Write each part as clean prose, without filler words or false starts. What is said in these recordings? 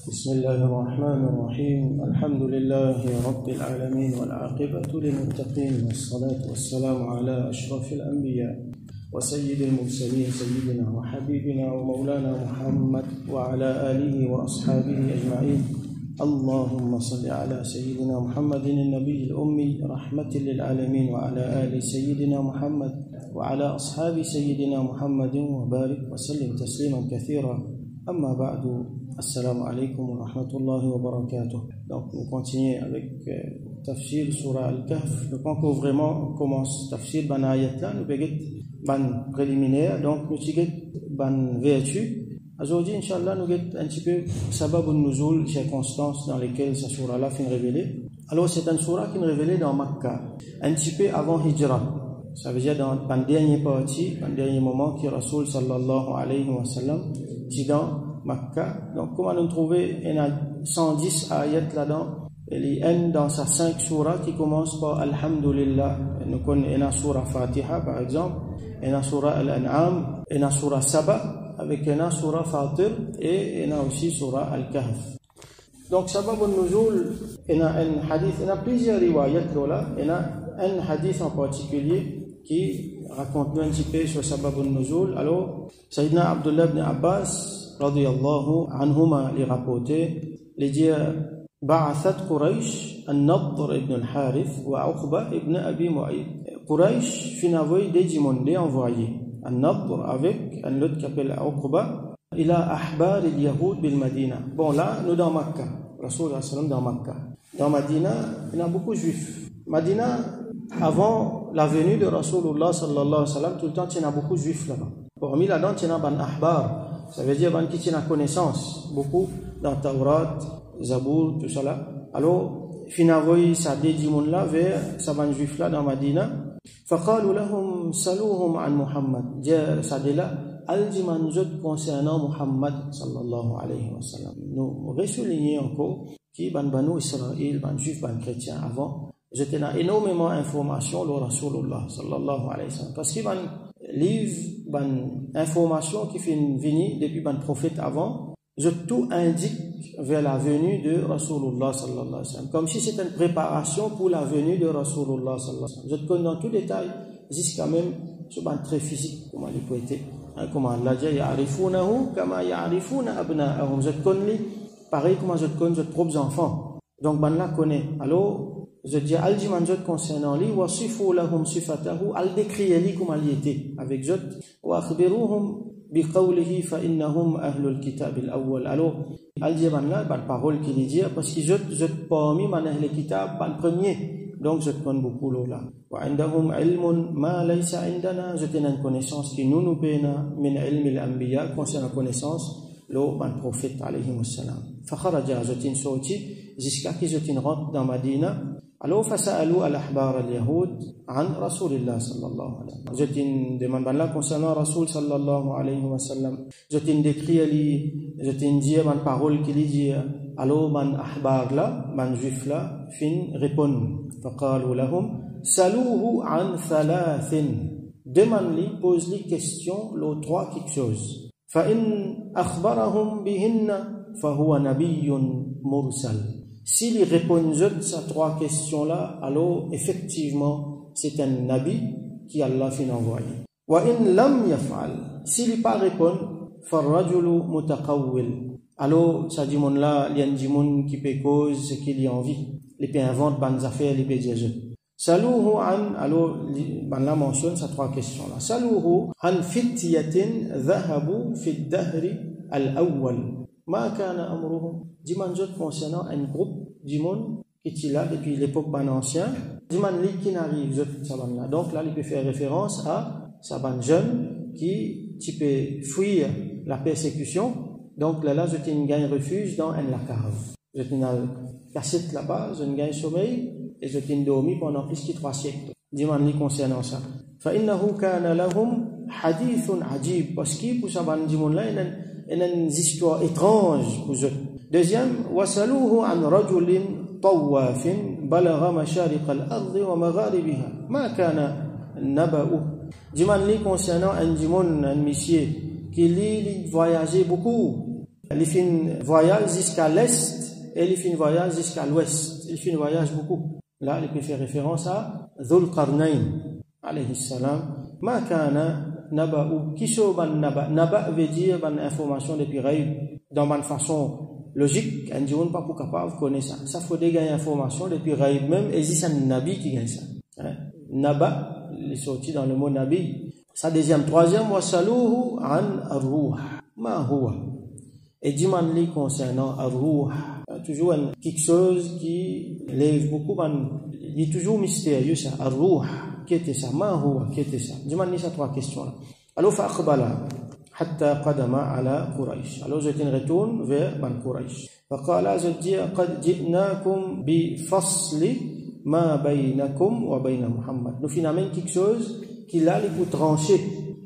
بسم الله الرحمن الرحيم الحمد لله رب العالمين والعاقبة للمتقين والصلاة والسلام على أشرف الأنبياء وسيد المرسلين سيدنا وحبيبنا ومولانا محمد وعلى آله وأصحابه أجمعين اللهم صل على سيدنا محمد النبي الأمي رحمة للعالمين وعلى آل سيدنا محمد وعلى أصحاب سيدنا محمد وبارك وسلم تسليما كثيرا أما بعد السلام عليكم ورحمة الله وبركاته. Donc nous continuons avec Tafsir Surah Al-Kahf. Donc quand vraiment commence Tafsir ban ayat là, nous begit ban préliminaire, donc nous tigit ban vertu. Aujourd'hui, Inch'Allah, nous get un petit peu sabab al-nuzul, circonstances dans lesquelles cette surah-là finit révélée. Alors c'est une surah qui est révélée dans Makkah, un petit peu avant Hijra. Ça veut dire dans la dernière partie, dans le dernier moment qui Rasoul sallallahu alayhi wa sallam dit dans Makkah. Donc comment nous trouver, il y a 110 ayats là-dedans. Il y a dans sa 5 surahs qui commencent par Alhamdulillah. Nous connaissons la surah Fatiha par exemple, la surah Al-An'am, la surah Saba, avec la surah Fatir et la aussi surah Al-Kahf. Donc sabab al-nuzul, il y a un hadith, il y a plusieurs riwayats là, il y a un hadith en particulier qui raconte un petit peu sur sabab al-nuzul. Alors Sayyidina Abdullah ibn Abbas radiyallahu anhuma li rapporté, les dire بعثت قريش النضر ابن الحارث وعقبة ابن أبي معيط. Quraysh fin envoyé des dimondés envoyés. النضر avec un autre qui s'appelle Uqba إلى أحبار اليهود بالمدينة. Bon là nous dans Makkah, Rasoul sallam dans Makkah. Dans Madina, il y a beaucoup de juifs. Madina, avant la venue de Rasulullah sallallahu alayhi wa sallam, tout le temps il y a beaucoup de juifs là-bas. Parmi là-dedans, il y a ban ahbar, ça veut dire ban qui tient la connaissance, beaucoup dans Taurat, Zabour, tout ça là. Alors, finalement, ça dit monde là vers ça ban juif là dans Madina. فقالوا لهم سلوهم عن محمد. Dia ça dit là al-jiman jud concernant Muhammad sallallahu alayhi wa sallam. Nous ressouligner encore qui ban banu Israël, ban juif, ban chrétien avant, j'étais là énormément d'informations le Rasulullah sallallahu alayhi wa sallam parce qu'il ban livre ban information qui fait venir depuis ban prophète avant. Je tout indique vers la venue de Rasulullah sallallahu alayhi wa sallam. Comme si c'était une préparation pour la venue de Rasulullah sallallahu alayhi wa sallam. Je te connais dans tout détail, jusqu'à même ce ban très physique, comment il peut être. Comment Allah dit, ya'rifunahu kama ya'rifuna abna'ahum. Je te connais, pareil comment je te connais, je te propres enfants. Donc, ban la connaît. Alors, je dis, al-jiman jot concernant lui, wa sifu lahum sifatahu, al décrire lui comment il était. Avec jot, wa akhbiruhum بقوله فإنهم أهل الكتاب الأول. Alors al dit là par parole qu'il dit parce que je parmi man ahl kitab ban premier, donc je connais beaucoup là. Wa indahum ilmun ma laysa indana, je tenais une connaissance qui nous pena min ilmi al-anbiya, concernant connaissance le ban prophète alayhi wassalam. Fa kharaja jatin sorti jusqu'à qui jatin rentre dans Madina. Alors fasalu al-ahbar al-yahud an Rasulillah sallallahu alayhi wa sallam. Jatin demande là concernant Rasul sallallahu alayhi wa sallam. Jatin décrit ali, jatin dit man parole qu'il dit. Alors man ahbar là, man juif là, fin répond. Faqalu lahum saluhu an thalathin. Demande lui, pose lui question, le trois quelque chose. Fa in akhbarahum bihinna fa huwa nabiyyun mursal. S'il répond à ces trois questions-là, alors effectivement, c'est un nabi qui Allah fin envoyé. Wa in lam yaf'al, s'il pas répond, farrajulu mutaqawwil. Alors, ça dit mon là, il y a un monde qui peut cause ce qu'il y a envie. Il peut inventer bonnes affaires, il peut dire je. Saluhu an, alors, ben là mentionne ces trois questions-là. Saluhu an fityatin dhahabu fi dahri al-awwal. Ma kana amruhum. Dimanjot concernant un groupe du monde qui est là depuis l'époque ban ancien. Diman li qui n'arrive là. Donc là, il peut faire référence à sa ban jeune qui peut fuir la persécution. Donc là, je t'ai gagne refuge dans la cave. Je t'ai cassette là-bas, je gagne sommeil et je t'ai dormi pendant plus de 3 siècles. Diman li concernant ça. Fa innahu kana lahum hadithun ajib. Parce que pour sa ban dimon là, il y a une histoire étrange pour eux. Deuxième, wasaluhu an rajulin tawafin balagha mashariq al-ard wa magharibiha ma kana naba'u. Diman li concernant un dimon, un monsieur qui lui voyageait beaucoup Il fait un voyage jusqu'à l'est et il fait un voyage jusqu'à l'ouest. Il fait un voyage beaucoup. Là, il peut faire référence à Dhul Qarnayn, alayhi salam. Ma kana naba'u kisoban naba. Naba veut dire une information depuis Raïb. Dans une façon logique, on ne dit pas pour capable de connaître ça. Ça faut gagner information depuis Raïb même. Et c'est un nabi qui gagne ça. Naba, il est sorti dans le mot nabi. Ça deuxième, troisième, wasaluhu an ar-ruh. Ma huwa. Et demande-lui concernant ar-ruh. Toujours quelque chose qui lève beaucoup, il est toujours mystérieux ça. Ar-ruh, qui était ça? Ma huwa, qui était ça? Demande-lui ces trois questions là. Alors, fa'aqbala hatta qadama ala Quraysh. Alors, je retourne vers Ban Quraysh. Faqala, je dis, qad ji'nakum bi fasli ma baynakum wa bayna Muhammad. Nous finalement quelque chose qui là, il peut trancher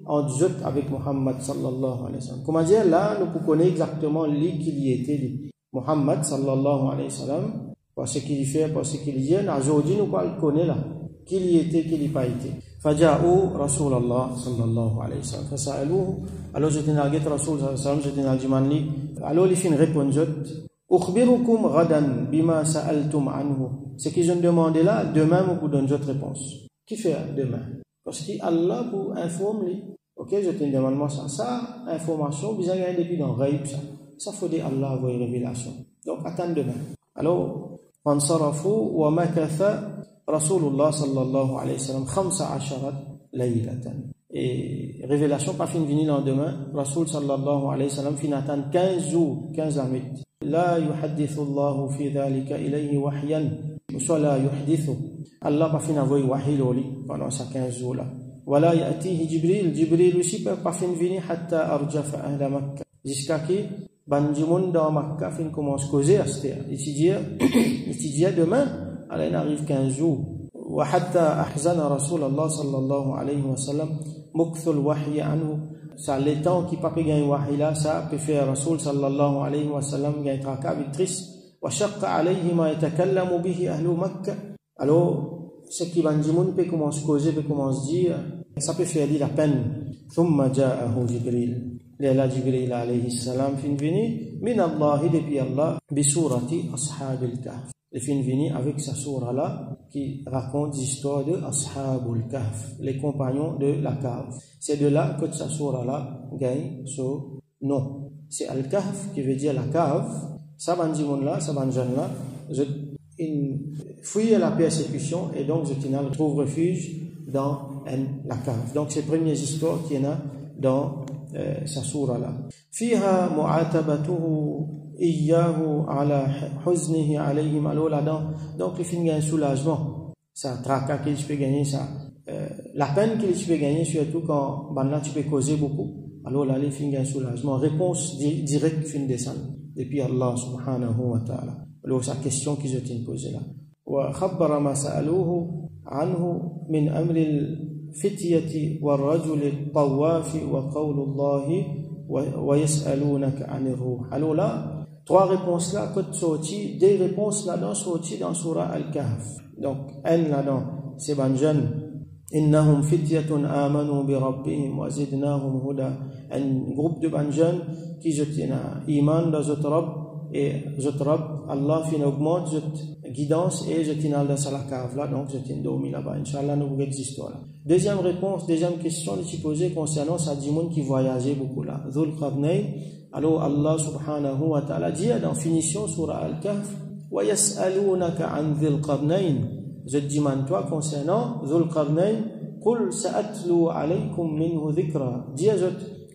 entre eux avec Muhammad sallallahu alayhi wa sallam. Comment dire, là, nous pouvons connaître exactement lui qui y était. Muhammad sallallahu alayhi wa sallam, parce qu'il fait, parce qu'il y est, aujourd'hui nous le connaître là, qui y était, qui n'y pas été. Faja'u Rasulallah sallallahu alayhi wa sallam. Fasa'aluhu, alors je t'ai nargué Rasul sallallahu alayhi wa sallam, je t'ai nargué, alors il fait une réponse, Ukhbirukum ghadan bima sa'altum anhu. Ce qu'ils ont demandé là, demain, vous pouvez donner votre réponse. Qui fait demain? Parce qu'Allah vous informe, ok, je te demande ça. Ça, information, vous avez depuis dans Raïb, ça. Ça faut dire Allah avoir une révélation. Donc, attends demain. Alors, fansarafu wa makatha Rasulullah sallallahu alayhi wa sallam 15 laylatan. Et révélation pas fin venir le lendemain. Rasul sallallahu alayhi wa sallam fin attendre 15 jours, 15 années. La yuhaddithu Allahu fi dhalika ilayhi wahyan. Soit la yuhdithu. Allah pas fin envoyer wahi loli pendant ces 15 jours là. Wala ya'tihi Jibril. Jibril aussi pas fin venir hatta arjafa ahla Makkah. Jusqu'à qui Banjimoun dans Makkah fin commence à causer à cette heure. Il dit demain, alors il arrive 15 jours. Wa hatta ahzana Rasulallah sallallahu alayhi wa sallam mukthul wahyi anhu. Ça les temps qui pas gagner wahi là, ça peut faire Rasul sallallahu alayhi wa sallam gagner tracas avec triste. Wa shaqqa alayhi ma yatakallamu bihi ahlu Makkah. Alors ce qui Banjimoun peut commencer à causer, peut commencer à dire, ça peut faire dire la peine. Thumma ja'ahu Jibril. Léla Jibril alayhi salam fin vini min Allah depuis Allah bi surati ashabil kahf. Il fin vini avec sa sourate là qui raconte l'histoire de ashabul kahf, les compagnons de la cave. C'est de là que sa sourate là gagne ce nom. C'est al-kahf qui veut dire la cave. Ça bandimon là, ça banjan là, je fuis la persécution et donc je trouve refuge dans la cave. Donc c'est la première histoire qu'il y en a dans sa sourate là. Fiha mu'atabatuhu iyyahu ala huznihi alayhim. Alors là-dedans, donc il finit un soulagement. Ça tracas qu'il peut gagner, ça la peine qu'il peut gagner, surtout quand là tu peux causer beaucoup. Alors là il finit un soulagement. Réponse directe fin descendre depuis Allah subhanahu wa ta'ala. Alors sa question qu'ils ont posée là. Wa khabbara ma sa'aluhu anhu min amri فتية والرجل الطواف وقول الله ويسألونك عن الروح. Alors là, trois réponses là, que sorti, des réponses là-dedans sorties dans Surah Al-Kahf. Donc, un là-dedans, c'est ban jeune. Innahum fityatun amanu bi rabbihim wa zidnahum huda. Un groupe de ban jeunes qui jetent iman dans notre Rabb et notre Rabb, Allah fin augmente notre guidance et je tiens dans la cave là, donc je tiens dormi là-bas. Inch'Allah, nous vous histoire là. Deuxième réponse, deuxième question, je suis posée concernant sa dimoun qui voyageait beaucoup là. Dhul Qarnayn. Alors Allah subhanahu wa ta'ala dit dans finition sur Al-Kahf, wa yas'alunaka an Dhul Qarnayn. Je demande toi concernant Dhul Qarnayn, qul sa'atlu alaykum minhu dhikra. Dis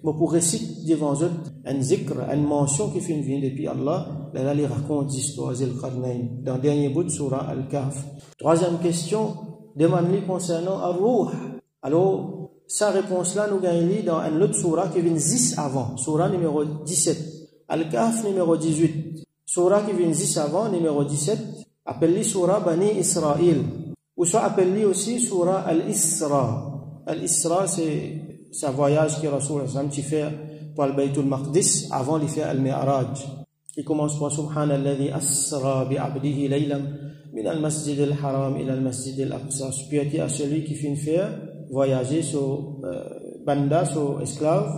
mais pour réciter devant eux un zikr, une mention qui fait une vie depuis Allah, là il raconte l'histoire Dhul Qarnayn dans le dernier bout de Surah Al-Kahf. Troisième question, demande-lui concernant Ar-Ruh. Alors, sa réponse là, nous gagnons dans un autre surah qui vient 10 avant, surah numéro 17. Al-Kahf numéro 18. Surah qui vient 10 avant, numéro 17, appelle-lui surah Bani Israël. Ou soit appelle-lui aussi surah Al-Isra. Al-Isra, c'est un voyage que Rasul fait pour le Baytul Maqdis avant de faire Al-Mi'raj. Il commence par Subhanalladhi asra bi'abdihi laylam min al-masjid al-haram ila al-masjid al-aqsa. Puis à celui qui finit faire voyager sur banda, sur esclave,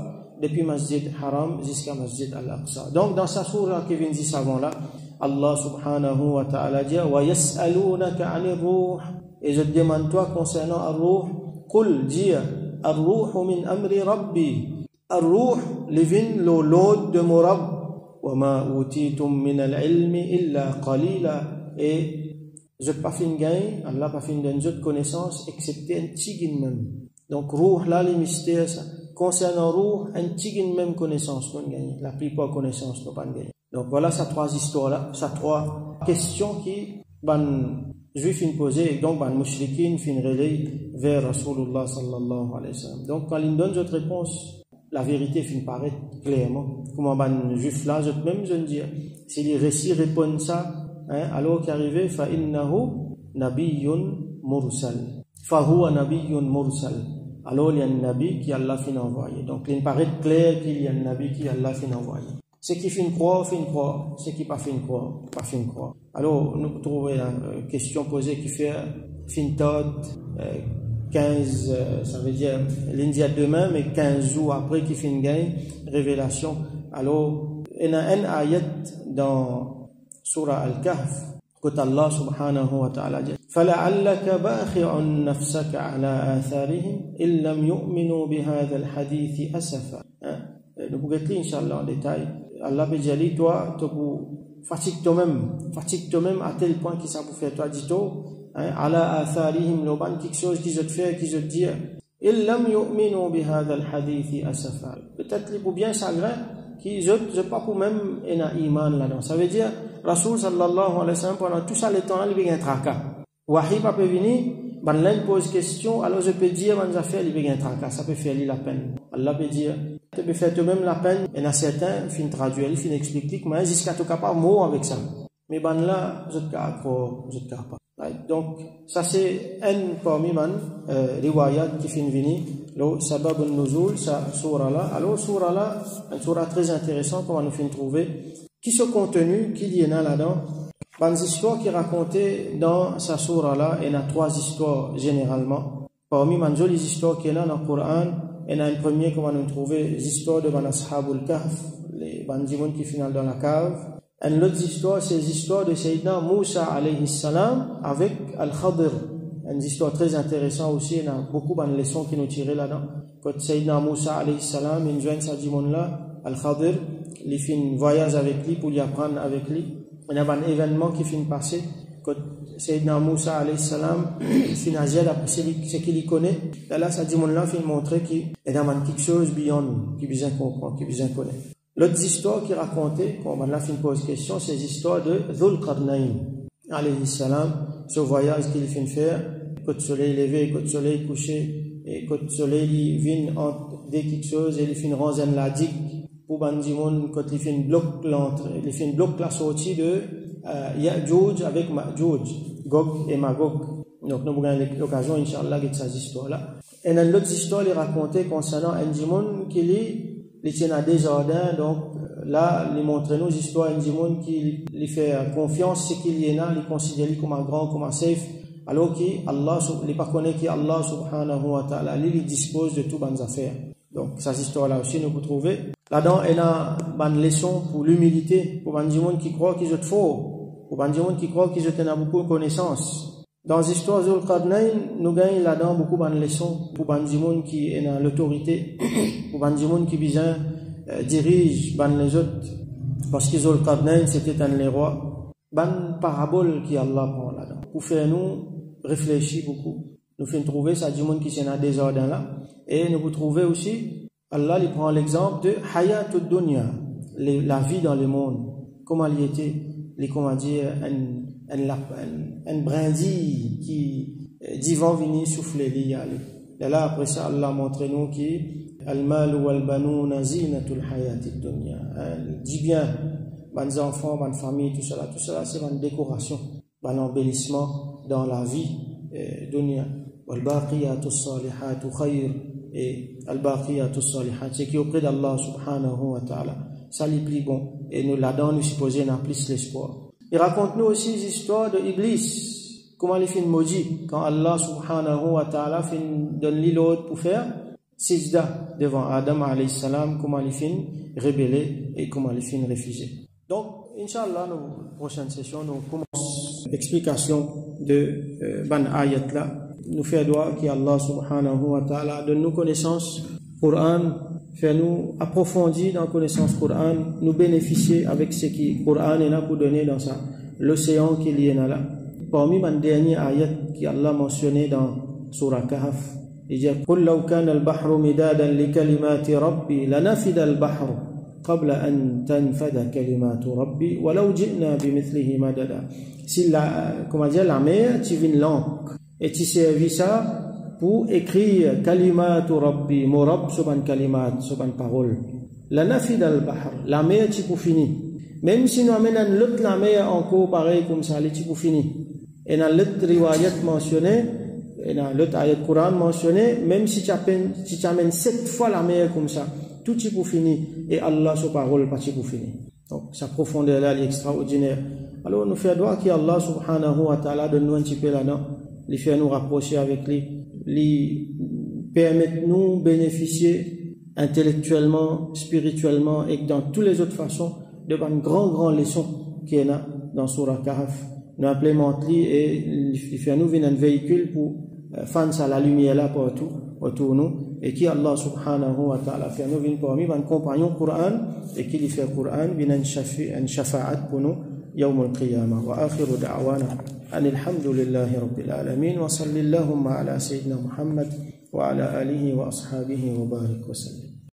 depuis Masjid Haram jusqu'à Masjid Al-Aqsa. Donc dans sa sourate qui vient dire avant là, Allah subhanahu wa ta'ala dit wa yas'alunaka 'anir ruh, et je te demande toi concernant ar-ruh, qul dis ar-ruhu min amri rabbi, ar-ruh livin lo lord de mon Rabb, wa ma utitum min al-ilmi illa qalila, et je pas fin gain, Allah pas fin donner de connaissance excepté un tigin même. Donc ruh là les mystères ça. Concernant ruh, un tigin même connaissance qu'on gagne, la plupart connaissance qu'on pas gagner. Donc voilà ces trois histoires là, ces trois questions qui ban juifs fin poser, et donc ban mushrikin fin relayer vers Rasulullah sallallahu alayhi wa sallam. Donc quand ils donnent cette réponse, la vérité fin paraître clairement. Comment ban juif là, je même je dis, si les récits répondent ça, hein, alors qu'arrivé fa innahu nabiyyun mursal, fa huwa nabiyyun mursal, alors il y a un nabi qui Allah fin envoyé. Donc il paraît clair qu'il y a un nabi qui Allah fin envoyé. Ce qui fin croire, ce qui pas fin croire, pas fin croire. Alors nous trouvons une question posée qui fait fin tot 15, ça veut dire l'India demain, mais 15 jours après qui fin gagne révélation. Alors il y a un ayat dans Surah Al-Kahf, que Allah subhanahu wa ta'ala dit فَلَعَلَّكَ بَاخِعٌ نَفْسَكَ عَلَىٰ آثَارِهِمْ إِن لَّمْ يُؤْمِنُوا بِهَذَا الْحَدِيثِ أَسَفًا. Nous pouvons lire Inch'Allah en détail. Allah peut dire, toi, tu fatigue toi-même à tel point que ça vous fait toi, dis-toi, عَلَىٰ آثَارِهِمْ l'oban quelque chose qui se fait, qui se dit إِن لَّمْ يُؤْمِنُوا بِهَذَا الْحَدِيثِ أَسَفًا. Peut-être les pour bien chagrin qui je pas pour même un iman là-dedans. Ça veut dire Rasul sallallahu alayhi wa sallam pendant tout ça le temps là il vient tracas. Wahi pas peut venir, ban l'un pose question, alors je peux dire ban affaire il vient tracas, ça peut faire la peine. Allah peut dire tu peux faire toi-même la peine, et il y a certains fin traduire, il fin expliquer mais jusqu'à tout capable mot avec ça. Mais ban là je te pas. Right? Donc ça c'est un parmi man riwayat qui fin venir le sabab al-nuzul sa surah là. Alors surah là, une surah très intéressante qu'on va nous fin trouver qui ce contenu qu'il y en a là-dedans. Dans les histoires qui racontées dans sa surah là, il y a trois histoires généralement. Parmi les histoires qu'il y a dans le Coran, il y a une première qu'on va nous trouver, les histoires de Ban Ashabul Kahf, les bandits qui finissent dans la cave. Et l'autre histoire, c'est les histoires de Sayyidina Moussa alayhi salam avec Al-Khadir. Une histoire très intéressante aussi, il y a beaucoup de leçons qui nous tirent là-dedans. Quand Sayyidina Moussa alayhi salam, il joint sa dimon là, Al-Khadir, il fait un voyage avec lui pour lui apprendre avec lui. Il y a un événement qui finit passer quand Sayyidina Moussa alayhi salam finit à dire après ce qu'il connaît. Et là, sa dimon là finit montrer qu'il y a quelque chose beyond, qui besoin comprendre, qui besoin connaître. L'autre histoire qui racontait, quand on a fait une pose question, c'est l'histoire de Dhul Qarnayn alayhi salam, ce voyage qu'il fait faire, quand le soleil levé, quand le soleil couché, et quand le soleil vient dès quelque chose, et il fait une ranzaine la digue, pour Bandimon, quand il fait une bloc l'entrée, il fait une bloc la sortie de Ya'juj avec Ma'juj, Gog et Magog. Donc nous avons l'occasion, Inch'Allah, de cette histoire-là. Et dans l'autre histoire, il racontait concernant Andimon qui il tient à des jardins, donc là, il montre nous l'histoire Andimon qui lui fait confiance, c'est qu'il y en a, il considère comme un grand, comme un safe, alors qu'Allah, il pas connaît qu'Allah subhanahu wa ta'ala, il dispose de toutes les affaires. Donc, cette histoire-là aussi, nous pouvons trouver. Là-dedans, il y a une leçon pour l'humilité, pour les gens qui croient qu'ils sont forts, pour les gens qui croient qu'ils ont beaucoup de connaissances. Dans l'histoire de Dhul Qarnayn, nous gagnons là-dedans beaucoup de leçons pour les gens qui ont l'autorité, pour les gens qui dirigent les autres, parce que Dhul Qarnayn, c'était un des rois. Une parabole qui Allah prend là-dedans, pour faire nous réfléchir beaucoup. Nous faisons trouver ça du monde qui sont dans des ordres là. Et nous pouvons trouver aussi, Allah il prend l'exemple de Hayatud Dunya, la vie dans le monde. Comment il était, comment dire, un brindille qui divan vini souffler li yali. Et là après ça Allah montre nous qui al-mal wal banun zinatul hayatid dunya. Dit bien, les enfants, les familles, tout cela c'est une décoration, un embellissement dans la vie dunya. والباقيات الصالحات خير et al-baqiyatu salihat, c'est qui auprès d'Allah subhanahu wa ta'ala ça les plus bon et nous là-dedans nous supposons n'a plus l'espoir. Il raconte nous aussi l'histoire de Iblis, comment il fait maudit quand Allah subhanahu wa ta'ala fait donne l'autre pour faire sijda devant Adam alayhi salam, comment il fin rébellé et comment il fin refusé. Donc, Inch'Allah, nos prochaines sessions, nous commençons l'explication de ban ayat là. Nous faisons droit qu'Allah subhanahu wa ta'ala donne nous connaissance Coran, fait nous approfondir dans la connaissance Coran, nous bénéficier avec ce qui Coran est là pour donner dans ça, l'océan qui est là. Parmi les derniers ayat qu'Allah mentionné dans Surah Kahf, il dit قل لو كان البحر مدادا لكلمات ربي لنفد البحر قبل أن تنفد كلمات ربي ولو جئنا بمثله مددا. Si la mer tu viens l'encre et tu servis ça pour écrire kalimatu rabbi, mon Rabb soban kalimat, soban parole. La nafid al-bahr, la mer tu pour finir. Même si nous amenons l'autre la mer encore pareil comme ça, tu pour finir. Et dans l'autre riwayat mentionné, et dans l'autre ayat Coran mentionné, même si tu amènes 7 fois la mer comme ça, tout est pour finir. Et Allah, sa parole, pas pour finir. Donc, sa profondeur là, elle est extraordinaire. Alors, nous faisons droit qu'Allah subhanahu wa ta'ala donne nous un petit peu là-dedans, lui fait nous rapprocher avec lui permettre nous bénéficier intellectuellement, spirituellement et dans toutes les autres façons de une grande leçon qui est là dans Surah Kahf. Nous implémentons et il fait nous venir un véhicule pour faire ça la lumière là partout autour de nous et qui Allah subhanahu wa ta'ala fait nous venir parmi un compagnon Coran et qui lui fait Coran vient un shafa'at pour nous يوم القيامة. وآخر دعوانا أن الحمد لله رب العالمين وصل اللهم على سيدنا محمد وعلى آله وأصحابه وبارك وسلم.